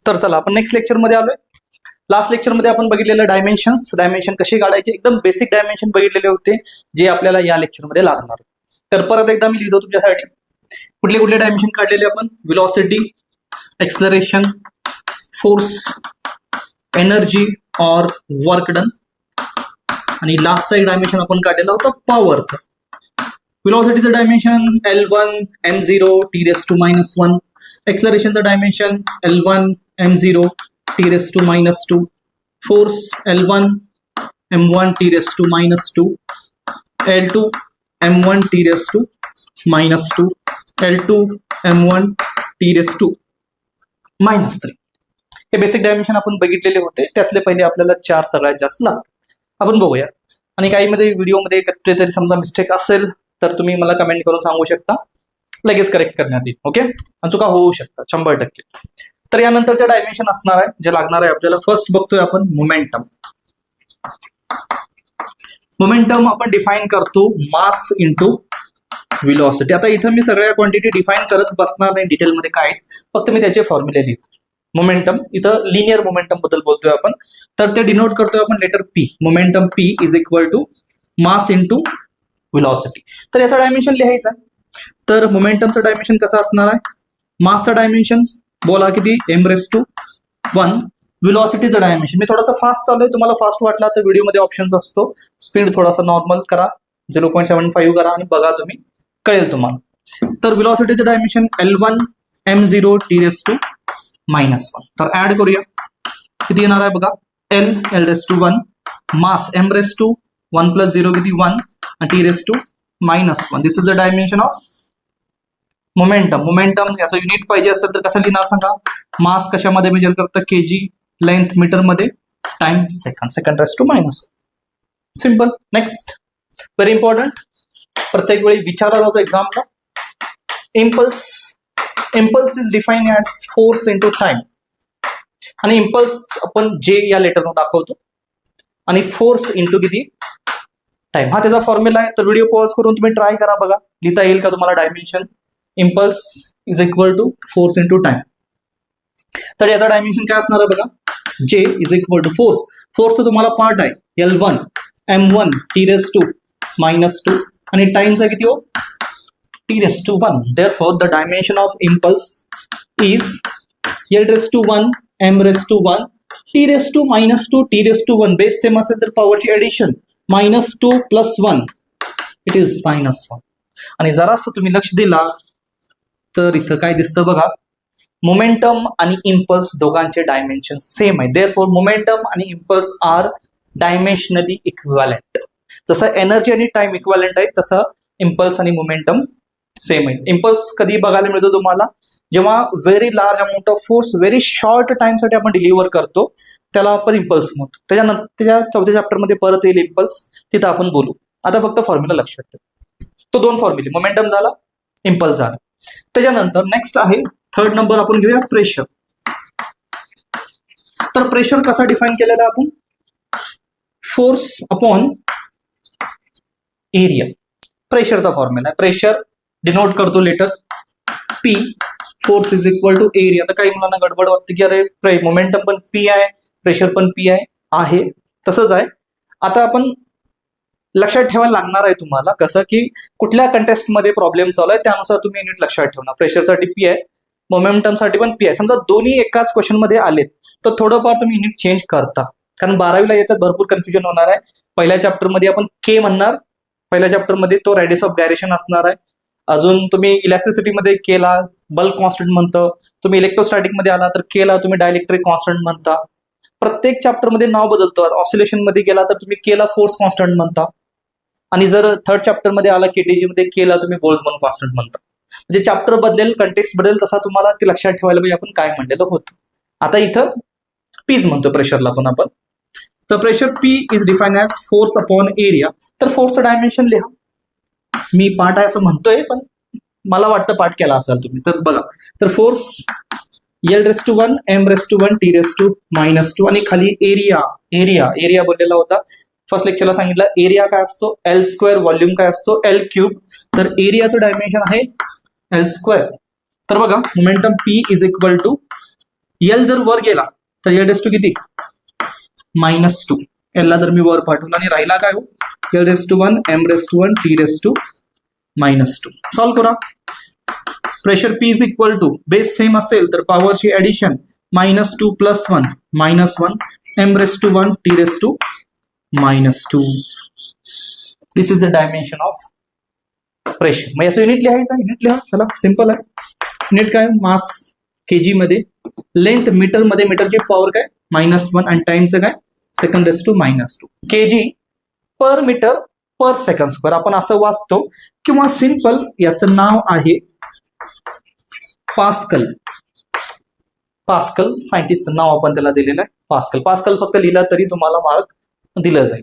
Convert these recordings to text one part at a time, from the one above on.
तर चला आपण नेक्स्ट लेक्चरमध्ये आलोय. लास्ट लेक्चरमध्ये आपण बघितलेलं डायमेन्शन कसे काढायचे, एकदम बेसिक डायमेन्शन बघितलेले होते जे आपल्याला या लेक्चरमध्ये लागणार. तर परत एकदा मी लिहितो तुमच्यासाठी. कुठले कुठले डायमेन्शन काढलेले आपण? व्हेलॉसिटी, एक्सलरेशन, फोर्स, एनर्जी और वर्क डन, आणि लास्टचा एक डायमेन्शन आपण काढलेला होता पॉवरचा. व्हेलॉसिटीचं डायमेन्शन L1 m0 t⁻⁻1, एक्सलरेशनचं dimension L1 m0 t⁻², force L1 m1 t⁻², L2 m1 t⁻², L2 m1 t⁻3. हे बेसिक डायमेन्शन आपण बघितलेले होते. त्यातले पहिले आपल्याला 4 सगळ्यात जास्त लागतात. आपण बघूया. आणि काही मध्ये व्हिडिओमध्ये तरी समजा मिस्टेक असेल तर तुम्ही मला कमेंट करून सांगू शकता, लगेच करेक्ट करण्यात येईल. ओके, चुका होऊ शकतात 100%. तर यानंतरच्या डायमेन्शन असणार आहे जे लागणार आहे आपल्याला. फर्स्ट बघतोय आपण मोमेंटम. मोमेंटम आपण डिफाइन करतो मास इंटू व्हेलॉसिटी. आता इथं मी सगळ्या क्वांटिटी डिफाइन करत बसणार नाही डिटेलमध्ये काय, फक्त मी त्याचे फॉर्म्युले लिहितो. मोमेंटम, इथं लिनियर मोमेंटम बद्दल बोलतोय आपण, तर ते डिनोट करतोय आपण letter P. Momentum P is equal to mass into velocity. तर याचा डायमेन्शन लिहायचा. तर मोमेंटमचं डायमेन्शन कसं असणार आहे? मासचं डायमेन्शन बोला किती? m⁻1. व्हेलॉसिटीचं डायमेन्शन, मी थोडासा फास्ट चालू आहे, तुम्हाला फास्ट वाटला तर व्हिडिओमध्ये ऑप्शन्स असतो, स्पीड थोडासा नॉर्मल करा, 0.75 करा आणि बघा, तुम्ही कळेल तुम्हाला. तर व्हेलॉसिटीचं डायमेन्शन L1 m0 t⁻⁻1. तर ऍड करूया, किती येणार आहे बघा? L1 मास m⁻1 + 0 किती? 1 t⁻⁻1. This is the dimension of momentum. Momentum याचं युनिट पाहिजे असेल तर कसं लिहिणार सांगा? मास कशामध्ये मेजर करतं? केजी, लेंथ मीटर मध्ये, time second (10⁻⁻1). Simple. Next, very important, प्रत्येक वेळी विचारला जातो एक्झामला. Impulse. Impulse is defined as force into time. आणि इम्पल्स आपण जे या लेटरनं दाखवतो आणि फोर्स इंटू किती? टाइम. हा त्याचा फॉर्म्युला आहे. तर व्हिडिओ पॉज करून तुम्ही ट्राय करा, बघा लिहिता येईल का तुम्हाला dimension. Impulse is equal to force into time. तर याचा डायमेन्शन काय असणार आहे बघा? J is equal to force. फोर्सचं तुम्हाला पार्ट आहे L1 m1 t⁻⁻2 आणि टाइमचा किती हो? t⁻1. Therefore the dimension of impulse is L⁻1 m⁻1 t⁻2 t⁻1. Base same असेल तर पॉवरची एडिशन -2 + 1 इट इज -1. आणि जरासं तुम्ही लक्ष दिला तर इथं काय दिसतं बघा? मोमेंटम आणि इम्पल्स दोघांचे डायमेन्शन सेम आहे. देअरफॉर मोमेंटम आणि इम्पल्स आर डायमेन्शनली इक्विव्हॅलेंट. जसं एनर्जी आणि टाइम इक्विव्हॅलेंट आहे तसं इम्पल्स आणि मोमेंटम सेम आहे. इम्पल्स कधी बघायला मिळतो तुम्हाला? जेव्हा very large amount of force very short टाइमसाठी आपण डिलिव्हर करतो, त्याला आपण इम्पल्स म्हणतो. त्याच्या 4थ्या चॅप्टरमध्ये परत येईल इम्पल्स, तिथं आपण बोलू. आता फक्त फॉर्म्युला लक्षात ठेवा. तो 2 फॉर्म्युले, मोमेंटम झाला, इम्पल्स झाला. त्याच्यानंतर नेक्स्ट आहे 3rd नंबर, आपण घेऊया प्रेशर. तर प्रेशर कसा डिफाईन केलेला आपण? Force upon area. प्रेशरचा फॉर्म्युला. प्रेशर डिनोट करतो letter P. Force is equal to area. तर काही मुलांना गडबड वाटते की अरे मोमेंटम पण पी आहे, प्रेशर पण पी आहे. तसंच आहे. आता आपण लक्षात ठेवायला लागणार आहे तुम्हाला कसं की कुठल्या कंटेस्टमध्ये प्रॉब्लेम चालू आहे त्यानुसार तुम्ही युनिट लक्षात ठेवणार. प्रेशरसाठी पी आहे, मोमेंटमसाठी पण पी आहे. समजा दोन्ही एकाच क्वेश्चनमध्ये आलेत तर थोडंफार तुम्ही युनिट चेंज करता, कारण 12वीला येतात भरपूर कन्फ्युजन होणार आहे. पहिल्या चॅप्टरमध्ये आपण के म्हणणार, पहिल्या चॅप्टरमध्ये तो रेडियस ऑफ गायरेशन असणार आहे. अजून तुम्ही इलेक्ट्रिसिटीमध्ये केला बल्क कॉन्स्टंट म्हणतं, तुम्ही इलेक्ट्रोस्टॅटिक मध्ये आला तर केला तुम्ही डायलेक्ट्रिक कॉन्स्टंट म्हणता. प्रत्येक चॅप्टरमध्ये नाव बदलतं. ऑसिलेशन मध्ये गेला तर तुम्ही केला फोर्स कॉन्स्टंट म्हणता, आणि जर 3rd चॅप्टरमध्ये आला केटीजी मध्ये केला तुम्ही बोल्ट्झमन कॉन्स्टंट म्हणता. म्हणजे चॅप्टर बदलेल, कंटेक्स्ट बदलेल, तसा तुम्हाला ते लक्षात ठेवायला पाहिजे आपण काय म्हणलेलं होतं. आता इथं पीज म्हणतो प्रेशरला पण आपण. तर pressure P is defined as force upon area. तर फोर्सचं डायमेन्शन लिहा. मी पाठ आहे असं म्हणतोय पण मला वाटतं पाठ केला असाल तुम्ही. तर बघा, तर फोर्स L⁻1 m⁻1 t⁻⁻2 आणि खाली एरिया बोललेला होता. फर्स्ट लेक्चरला सांगितलं एरिया काय असतो? L². व्हॉल्यूम काय असतो? L³. तर एरियाचं डायमेन्शन आहे L². तर बघा momentum P is equal to L जर वर गेला तर एल रेस टू किती -2. एल ला जर मी वर पाठवलं आणि राहिला काय हो L raise to 1 M raise to 1 T raise to -2. Solve करा. Pressure P is equal to base same असेल तर पॉवरची addition -2 + 1 -1 M raise to 1 T raise to -2. This is the dimension of pressure. मग याचं युनिट लिहायचं. Unit लिहा. चला simple आहे. युनिट काय मास केजी मध्ये, लेंथ मीटर मध्ये, मीटरची पॉवर काय -1 आणि टाइमचं काय second raise to -2. KG per metre per second square आपण असं वाचतो किंवा सिंपल याचं नाव आहे पास्कल. पास्कल सायंटिस्टचं नाव आपण त्याला दिलेलं आहे पास्कल. पास्कल फक्त लिहिला तरी तुम्हाला मार्क दिलं जाईल.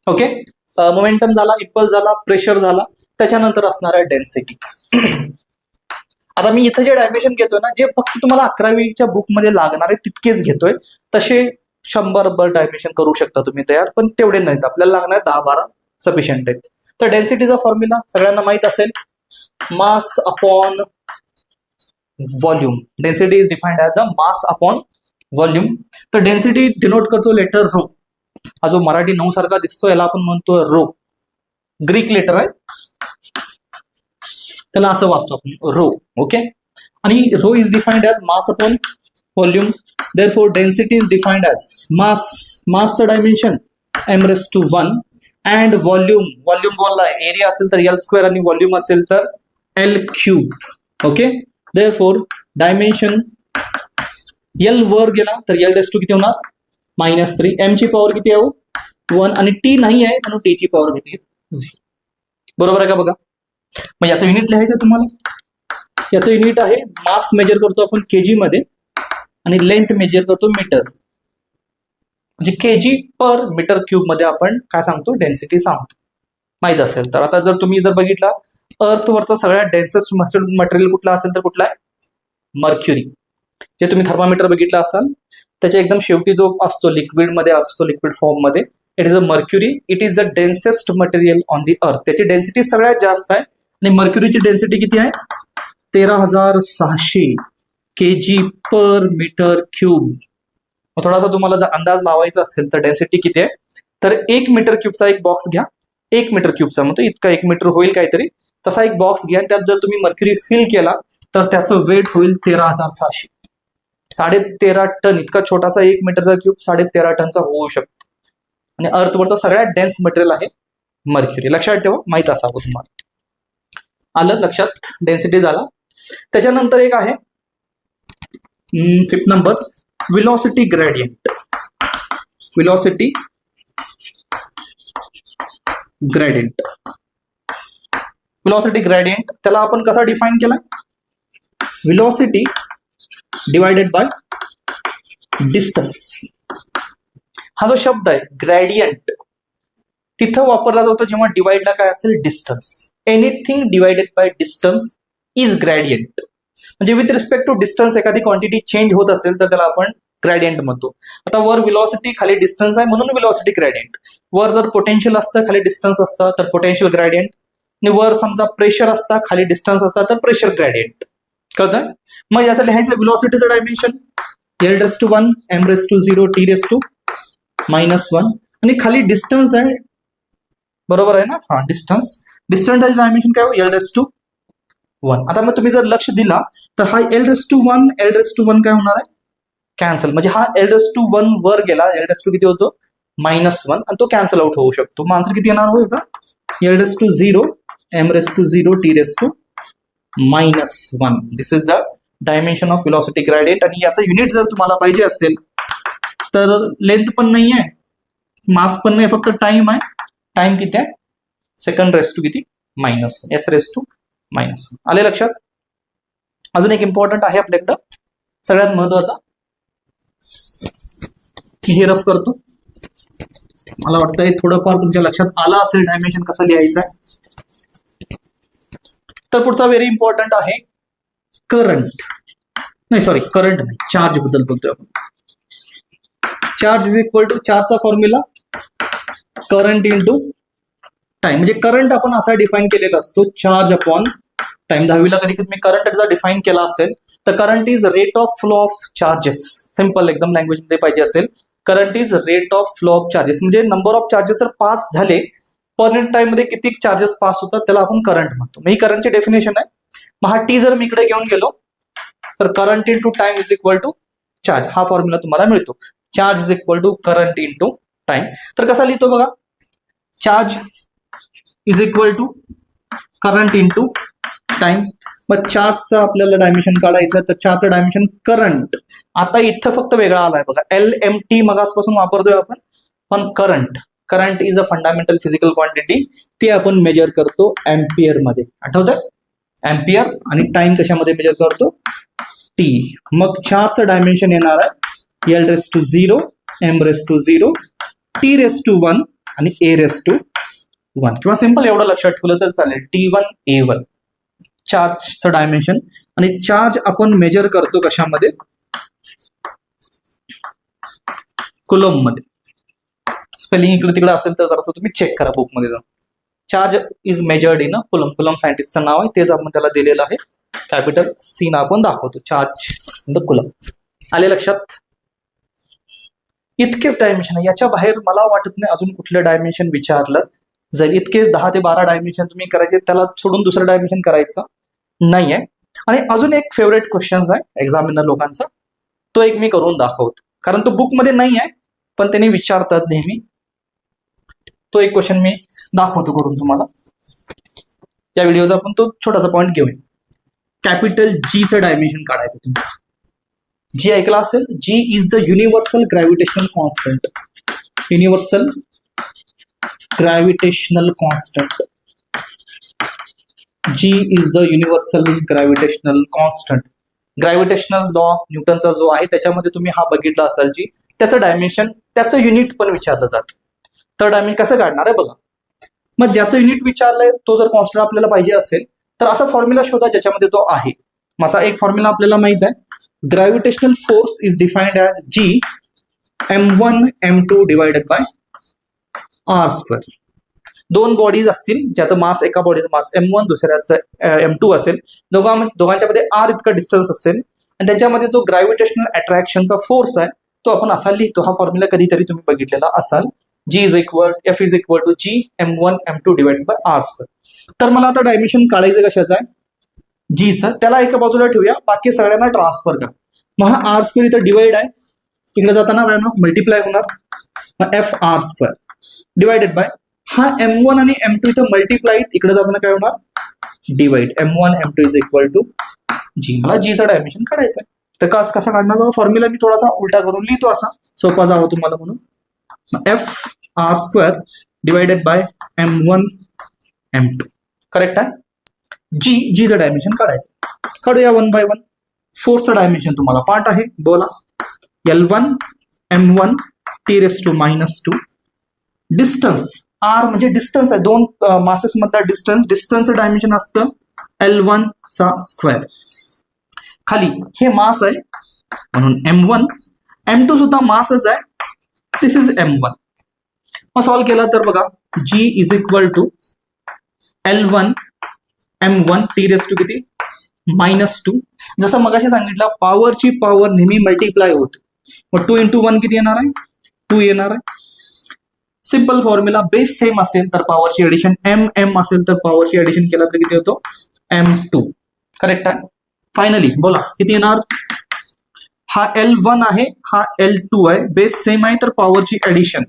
ओके. मोमेंटम झाला, इम्पल्स झाला, प्रेशर झाला, त्याच्यानंतर असणार आहे डेन्सिटी. आता मी इथं जे डायमेन्शन घेतोय ना जे फक्त तुम्हाला 11वीच्या बुकमध्ये लागणारे तितकेच घेतोय. तसे 100 डायमेन्शन करू शकता तुम्ही तयार, पण तेवढे नाहीत. आपल्याला लागणार 10-12 सफिशियंट आहेत. तर डेन्सिटीचा फॉर्म्युला सगळ्यांना माहित असेल, मास upon volume. Density is defined as the mass upon volume. तर डेन्सिटी डिनोट करतो लेटर रो. हा जो मराठी 9 सारखा दिसतो याला आपण म्हणतो रो. ग्रीक लेटर आहे त्याला असं वाचतो आपण रो. ओके. आणि rho is defined as mass upon volume. Therefore density is defined as मासचं dimension M raise to 1 and volume बोलला एरिया असेल तर L² आणि व्हॉल्यूम असेल तर L³. Okay. Therefore dimension L वर गेला तर L रेस टू किती होणार -3. M ची पॉवर किती आहे 1 आणि T नाही आहे म्हणून T ची पॉवर किती 0. बरोबर आहे का बघा. मग याचं युनिट लिहायचं तुम्हाला. याचं युनिट आहे मास मेजर करतो आपण केजी मध्ये आणि लेंथ मेजर करतो मीटर. म्हणजे केजी पर मीटर क्यूब मध्ये आपण काय सांगतो डेन्सिटी सांगतो माहित असेल तर. आता जर तुम्ही जर बघितला अर्थवरचा सगळ्यात डेन्सेस्ट मटेरियल कुठला असेल तर कुठला आहे मर्क्युरी. जे तुम्ही थर्मामीटर बघितला असाल त्याच्या एकदम शेवटी जो असतो लिक्विड मध्ये असतो लिक्विड फॉर्म मध्ये it is a mercury. It is the densest material on the earth. त्याची डेन्सिटी सगळ्यात जास्त आहे आणि मर्क्युरीची डेन्सिटी किती आहे 13,600 kg पर मीटर क्यूब. थोडासा तुम्हाला जर अंदाज लावायचा असेल तर डेन्सिटी किती आहे तर 1 मीटर क्यूबचा एक बॉक्स घ्या. 1 मीटर क्यूबचा म्हणतो इतका 1 मीटर होईल काहीतरी तसा एक बॉक्स घ्या. त्यात जर तुम्ही मर्क्युरी फिल केला तर त्याचं वेट होईल 13,600. 13.5 टन इतका छोटासा 1 मीटरचा क्यूब 13.5 टनचा होऊ शकतो. आणि अर्थवरचा सगळ्यात डेन्स मटेरियल आहे मर्क्युरी. लक्षात ठेवा माहित असावं तुम्हाला. आलं लक्षात. डेन्सिटी झाला. त्याच्यानंतर एक आहे 5th number velocity gradient. Velocity gradient. Velocity gradient त्याला आपण कसा डिफाइन केला व्हेलॉसिटी डिवायडेड बाय डिस्टन्स. हा जो शब्द आहे ग्रेडियंट तिथं वापरला जातो जेव्हा डिवाइडला काय असेल distance. Anything divided by distance is gradient. म्हणजे विथ रिस्पेक्ट टू डिस्टन्स एखादी क्वांटिटी चेंज होत असेल तर त्याला आपण ग्रेडियंट म्हणतो. आता वर व्हेलॉसिटी खाली डिस्टन्स आहे म्हणून व्हेलॉसिटी ग्रेडियंट. वर जर पोटेन्शियल असतं खाली डिस्टन्स असतं तर पोटेन्शियल ग्रेडियंट. आणि वर समजा प्रेशर असता खाली डिस्टन्स असता तर प्रेशर ग्रेडियंट. कळतंय. मग याचं लिहायचं व्हेलॉसिटीचं डायमेन्शन L1 M⁻0 T⁻⁻1 आणि खाली डिस्टन्स आहे. बरोबर आहे ना. हा डिस्टन्स डायमेन्शन काय L1. आता मग तुम्ही जर लक्ष दिला तर हा L1 काय होणार आहे कॅन्सल. म्हणजे हा L1 वर गेला L2 किती होतो -1 आणि तो कॅन्सल आउट होऊ शकतो. मग आन्सर किती येणार हो याचा L0 M⁻0 T⁻1. This is the dimension of velocity gradient. आणि याचं युनिट जर तुम्हाला पाहिजे असेल तर लेंथ पण नाही आहे मास पण नाही फक्त टाइम आहे. टाइम किती आहे सेकंड रेस टू किती -1 S⁻⁻1. आले लक्षात. अजून एक इम्पॉर्टंट आहे आपल्याकडं सगळ्यात महत्वाचा. हे रफ करतो. मला वाटतंय थोडंफार तुमच्या लक्षात आलं असेल डायमेन्शन कसं लिहायचं आहे. तर पुढचा व्हेरी इम्पॉर्टंट आहे करंट. नाही सॉरी करंट नाही चार्ज बद्दल बोलतोय आपण. चार्ज इज इक्वल टू चार्जचा फॉर्म्युला करंट इंटू टाइम. म्हणजे करंट आपण असा डिफाइन केलेला असतो चार्ज अपॉन टाइम 10वीला कधी तुम्ही करंट जर डिफाईन केला असेल तर current is rate of flow of charges. Simple एकदम लँग्वेज मध्ये पाहिजे असेल, current is rate of flow of charges म्हणजे नंबर ऑफ चार्जेस जर पास झाले पर युनिट टाइम मध्ये किती चार्जेस पास होतात त्याला आपण करंट म्हणतो. मग ही करंटची डेफिनेशन आहे. मग हा टी जर मी इकडे घेऊन गेलो तर current into time is equal to charge. हा फॉर्म्युला तुम्हाला मिळतो. Charge is equal to current into time. तर कसा लिहितो बघा, charge is equal to current into time. मग चार्जचं आपल्याला डायमेन्शन काढायचं तर चार्जचं डायमेन्शन करंट. आता इथं फक्त वेगळा आलाय बघा, LMT मगासपासून वापरतोय आपण, पण current is a fundamental physical quantity. ती आपण मेजर करतो एम्पियर मध्ये. आठवतंय, एम्पियर. आणि टाइम कशामध्ये मेजर करतो, टी. मग चार्जचं डायमेन्शन येणार आहे L⁻⁴, M⁻⁴, T⁻⁴ आणि A⁻⁴. किंवा सिंपल एवढं लक्षात ठेवलं तर चालेल, T1 A1 चार्जचं डायमेन्शन. आणि चार्ज आपण मेजर करतो कशामध्ये, कुलम मध्ये. स्पेलिंग इकडे तिकडे असेल तर जरा तुम्ही चेक करा बुक मध्ये जाऊन. Charge is measured in coulomb. Coulomb सायंटिस्टचं नाव आहे, तेच आपण त्याला दिलेलं आहे. कॅपिटल C ना आपण दाखवतो चार्ज इन द कुलम. आले लक्षात. इतकेच डायमेन्शन आहे, याच्या बाहेर मला वाटत नाही अजून कुठलं डायमेन्शन विचारलं जाईल. इतकेच 10 ते 12 डायमेन्शन तुम्ही करायचे, त्याला सोडून दुसरं डायमेन्शन करायचं नाहीये. आणि अजून एक फेवरेट क्वेश्चन आहे एक्झामिनर लोकांचा, तो एक मी करून दाखवतो, कारण तो बुक मध्ये नाही आहे पण त्यांनी विचारतात नेहमी. तो एक क्वेश्चन मी दाखवतो करून तुम्हाला. त्या व्हिडिओचा आपण तो छोटासा पॉईंट घेऊया. कॅपिटल Gचं डायमेन्शन काढायचं तुम्हाला. जी ऐकला असेल, G is the universal gravitational constant. Universal gravitational constant. G is the universal gravitational constant. Gravitational law न्यूटनचा जो आहे त्याच्यामध्ये तुम्ही हा बघितला असाल, जी त्याचं डायमेन्शन, त्याचं युनिट पण विचारलं जातं. तर डायमेन्शन कसं काढणार आहे बघा. मग ज्याचं युनिट विचारलंय तो जर कॉन्स्टंट आपल्याला पाहिजे असेल तर असा फॉर्म्युला शोधा ज्याच्यामध्ये तो आहे. माझा एक फॉर्म्युला आपल्याला माहित आहे, gravitational force is defined as G M1 M2 divided by R². दोन बॉडीज असतील ज्याचं मास, एका बॉडीचं मास M1 दुसऱ्याचं M2 असेल, दोघांच्या मध्ये R इतका डिस्टन्स असेल आणि त्याच्यामध्ये जो ग्रॅव्हिटेशनल अट्रॅक्शनचा फोर्स आहे तो आपण असा लिहितो. हा फॉर्म्युला कधीतरी तुम्ही बघितलेला असाल. F is equal to G M1 M2 divided by R². तर मला आता डायमेन्शन काढायचं कशाचं आहे, Gचं. त्याला एका बाजूला ठेवूया, बाकी सगळ्यांना ट्रान्सफर करा. मग हा R² इथं डिवाइड आहे, इकडे जाताना मल्टिप्लाय होणार. मग FR² डिवायडेड बाय हा M1 आणि M2 इथं मल्टिप्लाय, इकडे जाताना काय होणार, divide. M1 M2 is equal to G. मला Gचं डायमेन्शन काढायचं आहे. तर कसा काढणार, फॉर्म्युला मी थोडासा उलटा करून लिहितो, असा सोपा जावं तुम्हाला म्हणून. FR² divided by M1 M2. Correct आहे. Gचं डायमेन्शन काढायचं. काढूया 1 by 1. फोर्सचं डायमेन्शन तुम्हाला पाठ आहे, बोला. L1 M1 T⁻². Distance R म्हणजे डिस्टन्स आहे, दोन मासेस मधला डिस्टन्स. डिस्टन्सचं डायमेन्शन असतं L1 चा स्क्वेअर. खाली हे मास आहे म्हणून M1. M2 सुद्धा मासच आहे, दिस इज M1. मग सॉल्व्ह केला तर बघा, G is equal to L1 M1 T⁻² किती, -2. जसं मगाशी सांगितलं, पॉवरची पॉवर नेहमी मल्टिप्लाय होते. मग 2 × 1 किती येणार आहे, 2 येणार आहे. Simple formula. बेस सेम असेल तर पॉवरची एडिशन, M असेल तर पॉवरची एडिशन केला तर किती होतो, M2. करेक्ट आहे. फायनली बोला किती येणार, हा L1 आहे, हा L2 आहे. बेस सेम आहे तर पॉवरची एडिशन,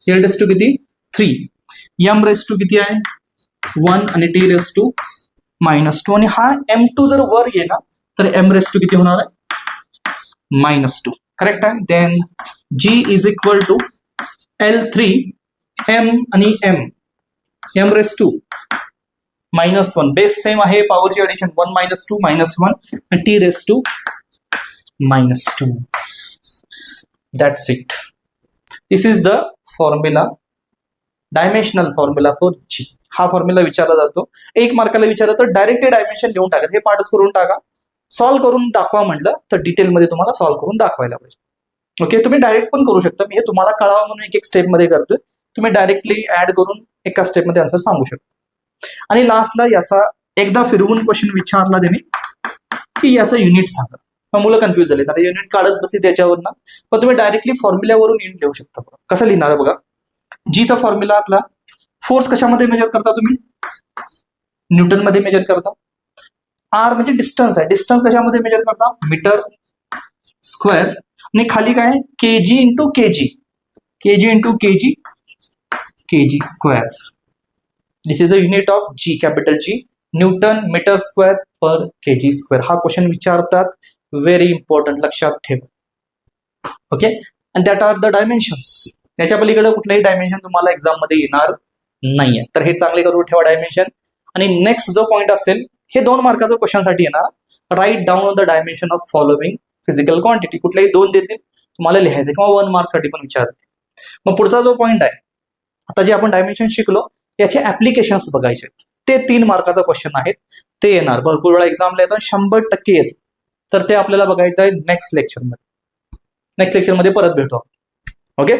L⁻² किती 3, M⁻² किती आहे 1 आणि T⁻² -2. आणि हा M2 जर वर गेला तर M⁻² किती होणार आहे, -2. करेक्ट आहे. Then G is equal to L3 M आणि M⁻² -1. बेस सेम आहे, पॉवरची एडिशन 1 -2 -1 आणि T⁻² -2. That's it. This is the formula, dimensional formula for G. हा फॉर्म्युला विचारला जातो. 1 मार्काला विचारलं तर डायरेक्ट डायमेन्शन लिहून टाकायचं, हे पाठच करून टाका. सॉल्व्ह करून दाखवा म्हटलं तर डिटेलमध्ये तुम्हाला सॉल्व्ह करून दाखवायला पाहिजे. ओके, तुम्ही डायरेक्ट पण करू शकता. मी हे तुम्हाला कळावं म्हणून एक स्टेप मध्ये करतोय. तुम्ही डायरेक्टली ऍड करून एका स्टेपमध्ये आन्सर सांगू शकता. आणि लास्टला याचा एकदा फिरवून क्वेश्चन विचारला त्याने की याचं युनिट सांगा, मग मुलं कन्फ्युज झाले, आता युनिट काढत बसते त्याच्यावरनं. पण तुम्ही डायरेक्टली फॉर्म्युल्यावरून युनिट लिहू शकता. कसं लिहिणार आहे बघा. जीचा फॉर्म्युला आपला, फोर्स कशामध्ये मेजर करता तुम्ही, न्यूटन मध्ये मेजर करता. आर म्हणजे डिस्टन्स आहे, डिस्टन्स कशामध्ये मेजर करता, मीटर स्क्वेअर. आणि खाली काय, KG into KG, KG into KG, KG square. This is a unit of G, capital G, Newton metre square per KG square. हा क्वेश्चन विचारतात, व्हेरी इम्पॉर्टंट, लक्षात ठेवा. Okay, and that are the dimensions. त्याच्या पलीकडे कुठलाही dimension तुम्हाला exam मध्ये येणार नाहीये, तर हे चांगले करून ठेवा डायमेन्शन. आणि नेक्स्ट जो पॉईंट असेल, हे 2 मार्काचा क्वेश्चन साठी येणार, write down the dimension of following physical quantity. कुठल्याही 2 देतील तुम्हाला लिहायचं, किंवा 1 मार्क साठी पण विचारते. मग पुढचा जो पॉईंट आहे, आता जे आपण डायमेन्शन शिकलो याचे ऍप्लिकेशन्स बघायचे, ते 3 मार्काचा क्वेश्चन आहेत, ते येणार भरपूर वेळा एक्झामला येतो, 100% येत. तर ते आपल्याला बघायचं आहे नेक्स्ट लेक्चरमध्ये. नेक्स्ट लेक्चरमध्ये परत भेटू. ओके.